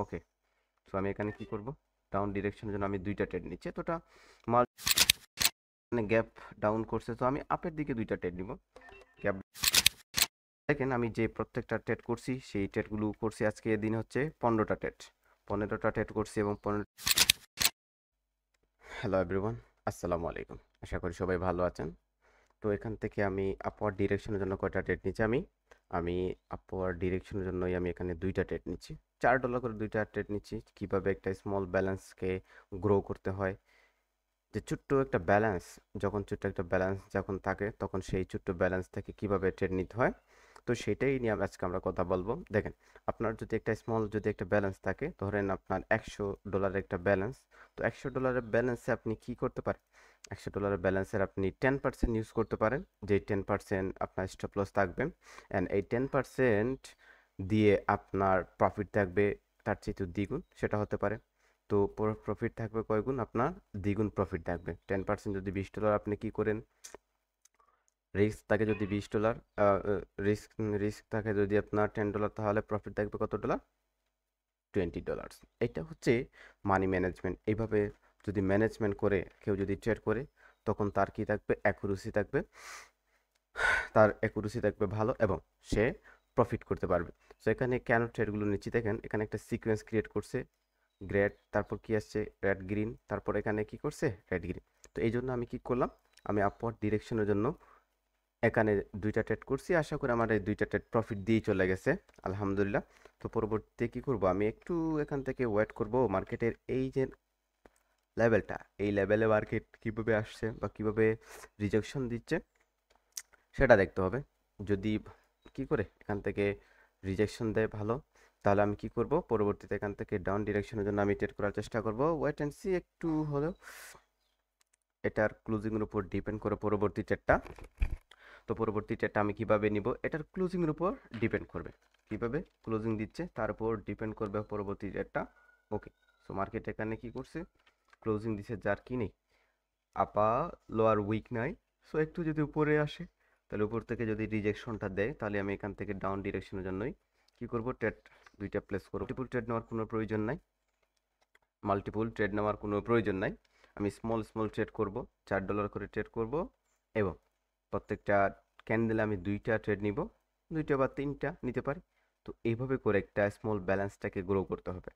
ওকে, so আমি এখানে কি করব, ডাউন ডিরেকশনের জন্য আমি দুইটা ট্রেড নিচ্ছি। এতটা মানে গ্যাপ ডাউন করছে, তো আমি আপের দিকে দুইটা ট্রেড নিব। গ্যাপ দেখেন আমি যে প্রত্যেকটা ট্রেড করছি সেই ট্রেডগুলো করছি আজকে দিন হচ্ছে 15টা ট্রেড, 15টা ট্রেড করছি এবং 15। হ্যালো এভরিওয়ান, আসসালামু আলাইকুম। আশা করি সবাই ভালো আছেন। তো এখান থেকে আমি আপওয়ার্ড ডিরেকশনের জন্য কয়টা ট্রেড নিচ্ছি, আমি আপওয়ার্ড ডিরেকশনের জন্যই আমি এখানে দুইটা ট্রেড নিচ্ছি। $4 করে দুইটা ট্রেড নিচ্ছি। কিভাবে একটা স্মল ব্যালেন্সকে গ্রো করতে হয়, যে ছোট্ট একটা ব্যালেন্স, ছোট্ট একটা ব্যালেন্স যখন থাকে তখন সেই ছোট্ট ব্যালেন্স থেকে কিভাবে ট্রেড নিতে হয়, তো সেটাই নিয়ে আজকে আমরা কথা বলবো। দেখেন, আপনার যদি একটা যদি একটা ব্যালেন্স থাকে, ধরেন আপনার $100 একটা ব্যালেন্স, তো $100 ব্যালেন্সে আপনি কি করতে পারেন, $100 ব্যালেন্সের আপনি 10% ইউজ করতে পারেন, যে 10% আপনার স্টপ লস থাকবে, অ্যান্ড এই 10% দিয়ে আপনার প্রফিট থাকবে তার চেয়ে দ্বিগুণ, সেটা হতে পারে। তো প্রফিট থাকবে কয় গুণ, আপনার দ্বিগুণ প্রফিট থাকবে। 10% যদি $20 আপনি কি করেন, রিস্ক থাকে যদি $20, রিস্ক রিস্ক থাকে যদি আপনার $10, তাহলে প্রফিট থাকবে কত ডলার, $20। এটা হচ্ছে মানি ম্যানেজমেন্ট। এইভাবে যদি ম্যানেজমেন্ট করে কেউ যদি ট্রেড করে, তখন তার কি থাকবে, অ্যাকুরেসি থাকবে ভালো, এবং সে প্রফিট করতে পারবে। সো এখানে কেন ট্রেডগুলো নিচ্ছি, দেখেন এখানে একটা সিকোয়েন্স ক্রিয়েট করছে, গ্রেড, তারপর কি আসছে রেড গ্রিন, তারপর এখানে কি করছে রেড গ্রিন। তো এই জন্য আমি কি করলাম, আমি আপওয়ার্ড ডিরেকশনের জন্য এখানে দুইটা ট্রেড করছি। আশা করি আমার এই দুইটা ট্রেড প্রফিট দিয়ে চলে গেছে, আলহামদুলিল্লাহ। তো পরবর্তীতে কি করব, আমি একটু এখান থেকে ওয়েট করব মার্কেটের এই যে লেভেলটা, এই লেভেলে মার্কেট কিভাবে আসছে বা কিভাবে রিজেকশন দিচ্ছে সেটা দেখতে হবে। যদি কি করে এখান থেকে রিজেকশন দেয় ভালো, তাহলে আমি কি করব, পরবর্তীতে এখান থেকে ডাউন ডিরেকশনের জন্য আমি ট্রেড করার চেষ্টা করব। ওয়েট অ্যান্ড সি একটু হলেও, এটার ক্লোজিংয়ের উপর ডিপেন্ড করে পরবর্তী ট্রেডটা। তো পরবর্তী ট্রেডটা আমি কিভাবে নিব, এটার ক্লোজিংয়ের উপর ডিপেন্ড করবে, কিভাবে ক্লোজিং দিচ্ছে তার উপর ডিপেন্ড করবে পরবর্তী ট্রেডটা। ওকে, সো মার্কেট এখানে কি করছে, ক্লোজিং দিছে যার কি নেই, আপা লোয়ার উইক নাই। সো একটু যদি উপরে আসে, তাহলে উপর থেকে যদি রিজেকশনটা দেয়, তাহলে আমি এখান থেকে ডাউন ডিরেকশনের জন্যই কি করব, ট্রেড দুইটা প্লেস করব। মাল্টিপল ট্রেড নেওয়ার কোনো প্রয়োজন নাই। আমি স্মল ট্রেড করব, $4 করে ট্রেড করব, এবং প্রত্যেকটা ক্যান্ডেলে আমি দুইটা ট্রেড নিব, দুইটা বা তিনটা নিতে পারি। তো এইভাবে করে একটা স্মল ব্যালেন্সটাকে গ্রো করতে হবে।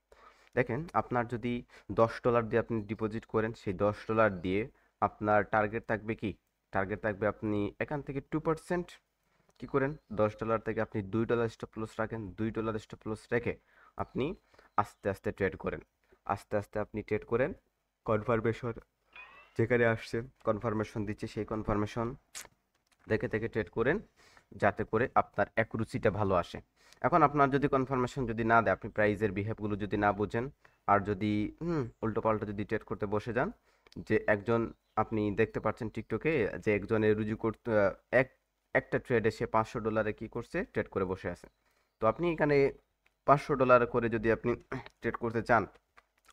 দেখেন, আপনার যদি $10 দিয়ে আপনি ডিপোজিট করেন, সেই $10 দিয়ে আপনার টার্গেট থাকবে কি, টার্গেট থাকবে আপনি এখান থেকে 2% কি করেন, $10 থেকে আপনি $2 স্টপ লস রাখেন, $2 স্টপ লস রেখে আপনি আস্তে আস্তে ট্রেড করেন, আস্তে আস্তে আপনি ট্রেড করেন। কনফার্মেশন যেখানে আসছে, কনফার্মেশন দিচ্ছে, সেই কনফার্মেশন দেখে দেখে ট্রেড করেন, যাতে করে আপনার অ্যাকুরেসিটা ভালো আসে। এখন আপনার যদি কনফার্মেশন যদি না দেয়, আপনি প্রাইজের বিহেভগুলো যদি না বুঝেন, আর যদি উল্টো পাল্টা যদি ট্রেড করতে বসে যান, যে একজন, আপনি দেখতে পাচ্ছেন টিকটকে যে একজনের রুজু করতে একটা ট্রেডে সে $500 কি করছে, ট্রেড করে বসে আছে। তো আপনি এখানে $500 করে যদি আপনি ট্রেড করতে চান,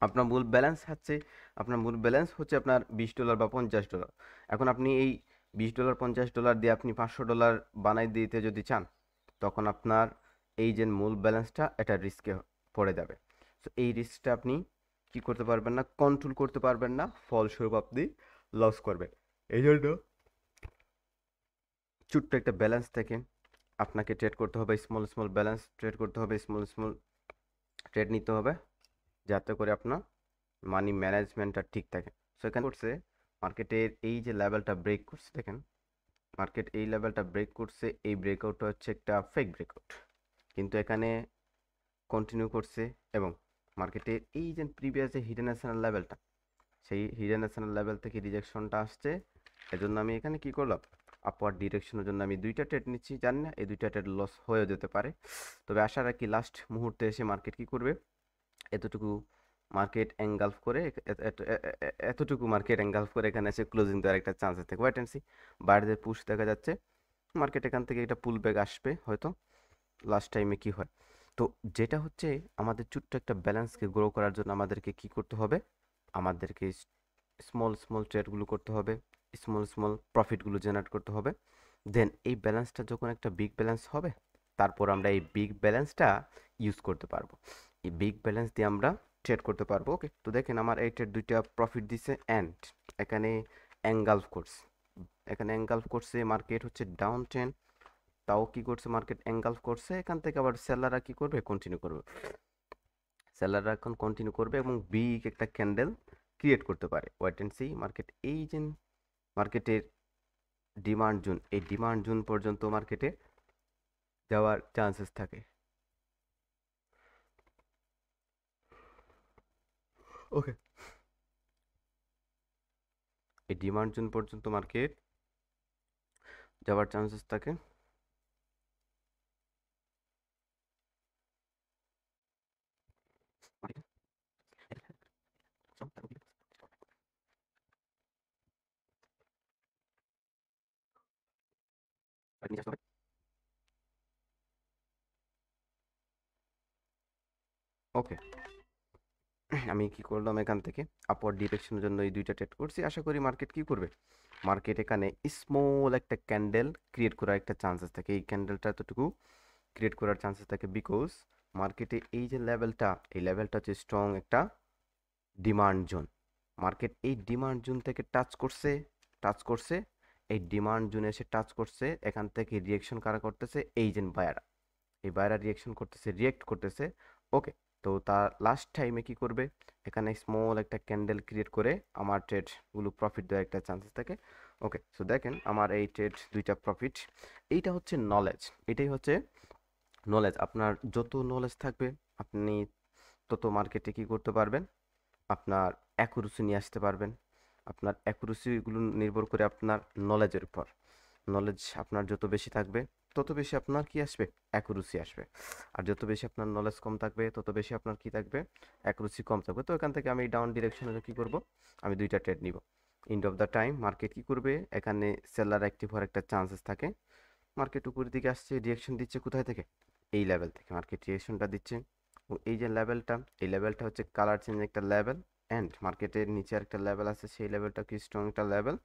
আপনার মূল ব্যালেন্স হচ্ছে আপনার $20 বা $50। এখন আপনি এই $20 $50 দিয়ে আপনি $500 বানাই দিতে যদি চান, তখন আপনার এই যে মূল ব্যালেন্সটা, এটা রিস্কে পড়ে যাবে। তো এই রিস্কটা আপনি কি করতে পারবেন না, কন্ট্রোল করতে পারবেন না, ফলস্বরূপ আপনি লস করবেন। এই জন্য ছোট্ট একটা ব্যালেন্স থেকে আপনাকে ট্রেড করতে হবে, স্মল ব্যালেন্স ট্রেড করতে হবে, স্মল ট্রেড নিতে হবে, যাতে করে আপনার মানি ম্যানেজমেন্টটা ঠিক থাকে। সো এখানে করছে মার্কেটের এই যে লেভেলটা ব্রেক করছে, দেখেন মার্কেট এই লেভেলটা ব্রেক করছে, এই ব্রেকআউটটা হচ্ছে একটা ফেক ব্রেকআউট, কিন্তু এখানে কন্টিনিউ করছে, এবং মার্কেটের এই যে প্রিভিয়াস যে হিডেন ন্যাশনাল লেভেলটা, সেই হিডেন ন্যাশনাল লেভেল থেকে রিজেকশনটা আসছে। এজন্য আমি এখানে কি করলাম, আপওয়ার্ড ডিরেকশনের জন্য আমি দুইটা ট্রেড নিচ্ছি। জানি না এই দুইটা ট্রেড লস হয়ে যেতে পারে, তবে আশা রাখি লাস্ট মুহূর্তে এসে মার্কেট কি করবে, এতটুকু মার্কেট এঙ্গালফ করে এতটুকু মার্কেট এঙ্গালফ করে এখানে এসে ক্লোজিং দেওয়ার একটা চান্সেস থাকে। ওয়েট অ্যান্ড সি, বাইরের পুশ দেখা যাচ্ছে, মার্কেট এখান থেকে একটা পুল ব্যাক আসবে হয়তো, লাস্ট টাইমে কি হয়। তো যেটা হচ্ছে, আমাদের ছোট্ট একটা ব্যালেন্সকে গ্রো করার জন্য আমাদেরকে কি করতে হবে, আমাদেরকে স্মল ট্রেডগুলো করতে হবে, স্মল প্রফিটগুলো জেনারেট করতে হবে। দেন এই ব্যালেন্সটা যখন একটা বিগ ব্যালেন্স হবে, তারপর আমরা এই বিগ ব্যালেন্সটা ইউজ করতে পারবো। এই বিগ ব্যালেন্স দিয়ে আমরা ট্রেড করতে পারবো। ওকে, তো দেখেন আমার এই ট্রেড দুইটা প্রফিট দিছে অ্যান্ড এখানে এঙ্গালফ করছে, মার্কেট হচ্ছে ডাউন ট্রেন্ড, তাও কি করছে মার্কেট এঙ্গালফ করছে, এখান থেকে আবার সেলাররা কি করবে, কন্টিনিউ করবে, সেলাররা এখন কন্টিনিউ করবে এবং বিগ একটা ক্যান্ডেল ক্রিয়েট করতে পারে। ওয়েট অ্যান্ড সি মার্কেট, এই যে মার্কেটের ডিমান্ড জোন, এই ডিমান্ড জোন পর্যন্ত মার্কেটে যাওয়ার চান্সেস থাকে। ওকে, এই ডিমান্ড জোন পর্যন্ত মার্কেট যাওয়ার চান্সেস থাকে। ওকে, আমি কি করলাম, এখান থেকে আপওয়ার্ড ডিরেকশনের জন্য এই দুইটা ট্রেড করছি। আশা করি মার্কেট কি করবে, মার্কেট এখানে স্মল একটা ক্যান্ডেল ক্রিয়েট করার একটা চান্সেস থাকে। এই ক্যান্ডেলটা এতটুকু ক্রিয়েট করার চান্সেস থাকে বিকজ মার্কেটে এই যে লেভেলটা, এই লেভেলটা হচ্ছে স্ট্রং একটা ডিমান্ড জোন। মার্কেট এই ডিমান্ড জোন থেকে টাচ করছে, এই ডিমান্ড জোনে এসে টাচ করছে, এখান থেকে রিয়েকশন কারা করতেছে, এই যে বায়ারা, এই বায়ারা রিয়েক্ট করতেছে। ওকে, তো তার লাস্ট টাইমে কি করবে, এখানে স্মল একটা ক্যান্ডেল ক্রিয়েট করে আমার ট্রেডগুলো প্রফিট দেওয়ার একটা চান্সেস থাকে। ওকে, সো দেখেন আমার এই ট্রেড দুইটা প্রফিট। এইটা হচ্ছে নলেজ, এটাই হচ্ছে নলেজ। আপনার যত নলেজ থাকবে আপনি তত মার্কেটে কি করতে পারবেন, আপনার অ্যাকুরেসি নিয়ে আসতে পারবেন। আপনার অ্যাকুরেসিগুলো নির্ভর করে আপনার নলেজের উপর। নলেজ আপনার যত বেশি থাকবে তত বেশি আপনার কি আসবে, অ্যাকুরেসি আসবে। আর যত বেশি আপনার নলেজ কম থাকবে তত বেশি আপনার কি থাকবে, অ্যাকুরেসি কম থাকবে। তো এখান থেকে আমি ডাউন ডিরেকশনে কি করব, আমি দুইটা ট্রেড নিব। End of the time market কি করবে, এখানে সেলার অ্যাক্টিভ হওয়ার একটা চান্সেস থাকে। মার্কেট উপরের দিকে আসছে, রিয়েকশন দিচ্ছে কোথায় থেকে, এই লেভেল থেকে মার্কেট রিয়েকশনটা দিচ্ছে। এই যে লেভেলটা, এই লেভেলটা হচ্ছে কালার চেঞ্জ একটা লেভেল, অ্যান্ড মার্কেটের নিচে একটা লেভেল আছে, সেই লেভেলটা কি স্ট্রং একটা লেভেল।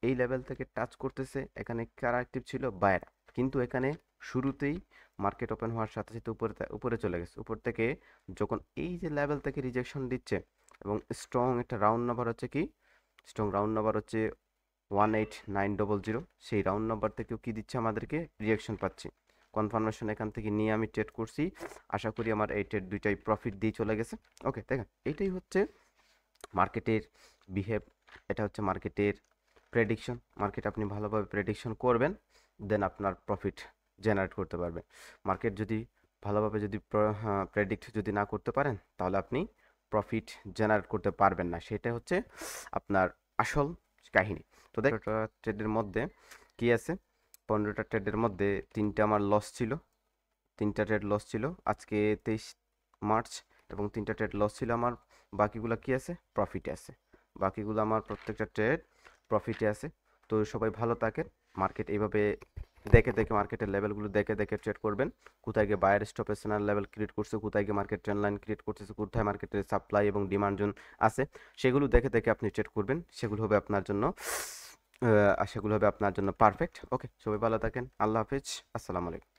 এই লেভেল থেকে টাচ করতেছে, এখানে কারা অ্যাক্টিভ ছিল, বায়ারা। কিন্তু এখানে শুরুতেই মার্কেট ওপেন হওয়ার সাথে সাথে উপরে চলে গেছে। উপর থেকে যখন এই যে লেভেল থেকে রিজেকশন দিচ্ছে এবং স্ট্রং একটা রাউন্ড নাম্বার হচ্ছে কি, স্ট্রং রাউন্ড নাম্বার হচ্ছে 18900, সেই রাউন্ড নাম্বার থেকেও কি দিচ্ছে আমাদেরকে, রিয়েকশন পাচ্ছি। কনফার্মেশন এখান থেকে নিয়ে আমি ট্রেড করছি। আশা করি আমার এই ট্রেড দুইটাই প্রফিট দিয়ে চলে গেছে। ওকে, দেখেন এইটাই হচ্ছে মার্কেটের বিহেভ, এটা হচ্ছে মার্কেটের প্রেডিকশন। মার্কেট আপনি ভালোভাবে প্রেডিকশন করবেন, দেন আপনার প্রফিট জেনারেট করতে পারবেন। মার্কেট যদি ভালোভাবে যদি প্রেডিক্ট যদি না করতে পারেন তাহলে আপনি প্রফিট জেনারেট করতে পারবেন না, সেটা হচ্ছে আপনার আসল কাহিনী। তো দেখ, ট্রেডের মধ্যে কি আছে, 15টা ট্রেডের মধ্যে 3টা আমার লস ছিল, 3টা ট্রেড লস ছিল আজকে 23 মার্চ, এবং 3টা ট্রেড লস ছিল আমার। বাকিগুলো কি আছে, প্রফিটে আছে। বাকিগুলো আমার প্রত্যেকটা ট্রেড প্রফিটে আছে। তো সবাই ভালো থাকেন। মার্কেট এইভাবে দেখে দেখে, মার্কেটের লেভেলগুলো দেখে দেখে ট্রেড করবেন। কোথায় গিয়ে buyer stop SNR level create করছে, কোথায় গিয়ে মার্কেট ট্রেন্ড লাইন ক্রিয়েট করতেছে, কোথায় মার্কেটের সাপ্লাই এবং ডিমান্ড জোন আছে, সেগুলো দেখে দেখে আপনি ট্রেড করবেন। সেগুলো হবে আপনার জন্য পারফেক্ট। ওকে, সবাই ভালো থাকেন। আল্লাহ হাফেজ, আসসালামু আলাইকুম।